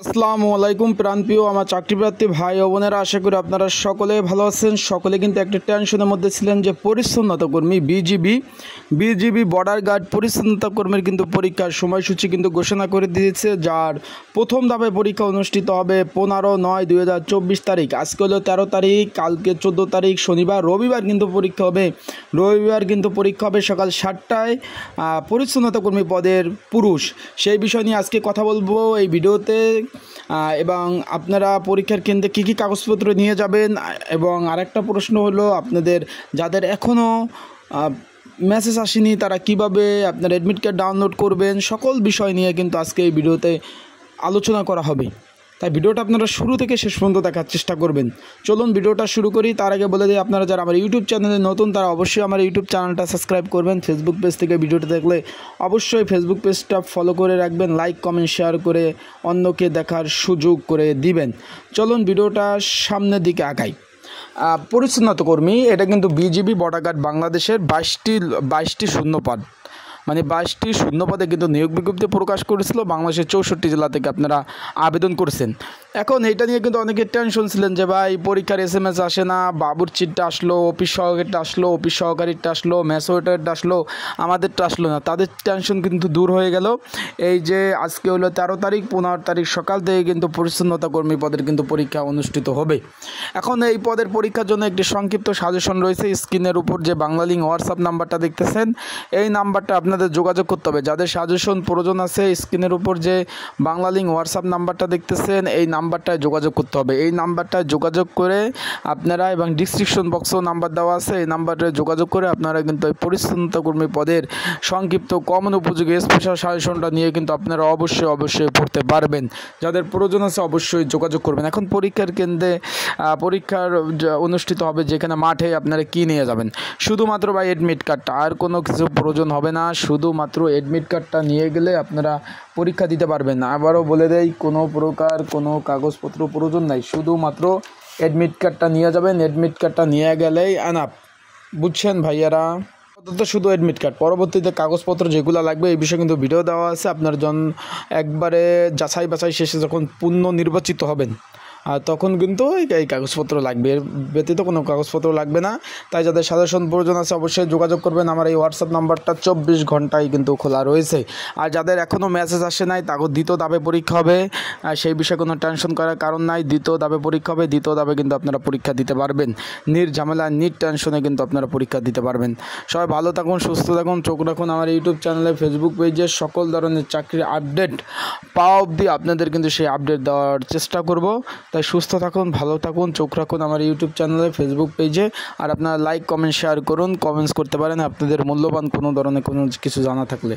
আসসালামু আলাইকুম প্রাণপ্রিয় আমার চাকরিপ্রার্থী ভাই ও বোনেরা, আশা করি আপনারা সকলে ভালো আছেন। সকলে কিন্তু একটা টেনশনের মধ্যে ছিলেন যে পরিচ্ছন্নতা কর্মী বিজিবি বর্ডার গার্ড পরিচ্ছন্নতা কর্মীর কিন্তু পরীক্ষার সময়সূচি কিন্তু ঘোষণা করে দিয়েছে, যার প্রথম ধাপে পরীক্ষা অনুষ্ঠিত হবে 15/9/2024 তারিখ। আজকে হলো 13 তারিখ, কালকে 14 তারিখ শনিবার, রবিবার কিন্তু পরীক্ষা হবে সকাল 7টায় পরিচ্ছন্নতা কর্মী পদের পুরুষ। সেই বিষয় নিয়ে আজকে কথা বলবো এই ভিডিওতে, এবং আপনারা পরীক্ষার কেন্দ্রে কী কী কাগজপত্র নিয়ে যাবেন। এবং আরেকটা প্রশ্ন হলো, আপনাদের যাদের এখনও মেসেজ আসেনি তারা কিভাবে আপনার অ্যাডমিট কার্ড ডাউনলোড করবেন, সকল বিষয় নিয়ে কিন্তু আজকে এই ভিডিওতে আলোচনা করা হবে। তাই ভিডিওটা আপনারা শুরু থেকে শেষ পর্যন্ত দেখার চেষ্টা করবেন। চলুন ভিডিওটা শুরু করি। তার আগে বলে দিই, আপনারা যারা আমার ইউটিউব চ্যানেলে নতুন তারা অবশ্যই আমার ইউটিউব চ্যানেলটা সাবস্ক্রাইব করবেন। ফেসবুক পেজ থেকে ভিডিওটা দেখলে অবশ্যই ফেসবুক পেজটা ফলো করে রাখবেন, লাইক কমেন্ট শেয়ার করে অন্যকে দেখার সুযোগ করে দিবেন। চলুন ভিডিওটা সামনের দিকে আগাই। পরিচ্ছন্নতা কর্মী, এটা কিন্তু বিজিবি বর্ডার গার্ড বাংলাদেশের 22টি শূন্যপদ, মানে 22টি শূন্যপদে কিন্তু নিয়োগ বিজ্ঞপ্তি প্রকাশ করেছিল। বাংলাদেশের 64 জেলা থেকে আপনারা আবেদন করেছেন। এখন এইটা নিয়ে কিন্তু অনেকে টেনশন ছিলেন যে ভাই পরীক্ষার SMS আসে না, বাবুর্চিটা আসলো, অফিস সহকারীটা আসলো, মেসোয়েটারটা আসলো, আমাদেরটা আসলো না। তাদের টেনশন কিন্তু দূর হয়ে গেল। এই যে আজকে হলো 13 তারিখ, 15 তারিখ সকাল থেকে কিন্তু পরিচ্ছন্নতা কর্মী পদের কিন্তু পরীক্ষা অনুষ্ঠিত হবে। এখন এই পদের পরীক্ষার জন্য একটি সংক্ষিপ্ত সাজেশন রয়েছে। স্ক্রিনের উপর যে বাংলা লিঙ্ক হোয়াটসঅ্যাপ নাম্বারটা দেখতেছেন, এই নাম্বারটা আপনাদের যোগাযোগ করতে হবে। যাদের সাজেশন প্রয়োজন আছে, স্ক্রিনের উপর যে বাংলা লিঙ্ক হোয়াটসঅ্যাপ নাম্বারটা দেখতেছেন, এই নাম্বারটায় যোগাযোগ করতে হবে। এই নাম্বারটায় যোগাযোগ করে আপনারা, এবং ডিসক্রিপশন বক্সেও নাম্বার দেওয়া আছে, এই নাম্বারটায় যোগাযোগ করে আপনারা কিন্তু এই পরিচ্ছন্নতা কর্মী পদের সংক্ষিপ্ত কমন উপযোগী স্পেশাল সাজেশনটা নিয়ে কিন্তু আপনারা অবশ্যই পড়তে পারবেন। যাদের প্রয়োজন আছে অবশ্যই যোগাযোগ করবেন। এখন পরীক্ষার কেন্দ্রে পরীক্ষার অনুষ্ঠিত হবে যেখানে মাঠে, আপনারা কি নিয়ে যাবেন? শুধুমাত্র বা অ্যাডমিট কার্ডটা, আর কোনো কিছু প্রয়োজন হবে না। শুধুমাত্র অ্যাডমিট কার্ডটা নিয়ে গেলে আপনারা পরীক্ষা দিতে পারবেন। আবারও বলে দেই, কোনো প্রকার কোনো কাগজপত্র প্রয়োজন নাই, শুধুমাত্র অ্যাডমিট কার্ডটা নিয়ে যাবেন। অ্যাডমিট কার্ডটা নিয়ে গেলেই আনাপ, বুঝছেন ভাইয়ারা? তো শুধু অ্যাডমিট কার্ড, পরবর্তীতে কাগজপত্র যেগুলো লাগবে এই বিষয়ে কিন্তু ভিডিও দেওয়া আছে। আপনার একবারে যাচাই বাছাই শেষে যখন পূর্ণ নির্বাচিত হবেন, আর তখন কিন্তু এই কাগজপত্র লাগবে, এর ব্যতীত কোনো কাগজপত্র লাগবে না। তাই যাদের সাজেশন প্রয়োজন আছে অবশ্যই যোগাযোগ করবেন। আমার এই হোয়াটসঅ্যাপ নাম্বারটা 24 ঘন্টায় কিন্তু খোলা রয়েছে। আর যাদের এখনও মেসেজ আসে নাই, তাকে দ্বিতীয় ধাপে পরীক্ষা হবে, সেই বিষয়ে কোনো টেনশন করার কারণ নাই। দ্বিতীয় ধাপে পরীক্ষা হবে, দ্বিতীয় ধাপে কিন্তু আপনারা পরীক্ষা দিতে পারবেন নির্ঝামেলা, টেনশনে কিন্তু আপনারা পরীক্ষা দিতে পারবেন। সবাই ভালো থাকুন, সুস্থ থাকুন, চোখ রাখুন আমার ইউটিউব চ্যানেলে, ফেসবুক পেজে সকল ধরনের চাকরির আপডেট পাওয়া অবধি আপনাদের কিন্তু সেই আপডেট দেওয়ার চেষ্টা করব। তাই সুস্থ থাকুন, ভালো থাকুন, চোখ রাখুন আমার ইউটিউব চ্যানেলে, ফেসবুক পেজে। আর আপনারা লাইক কমেন্ট শেয়ার করুন, কমেন্টস করতে পারেন আপনাদের মূল্যবান কোনো ধরনের কোনো কিছু জানা থাকলে।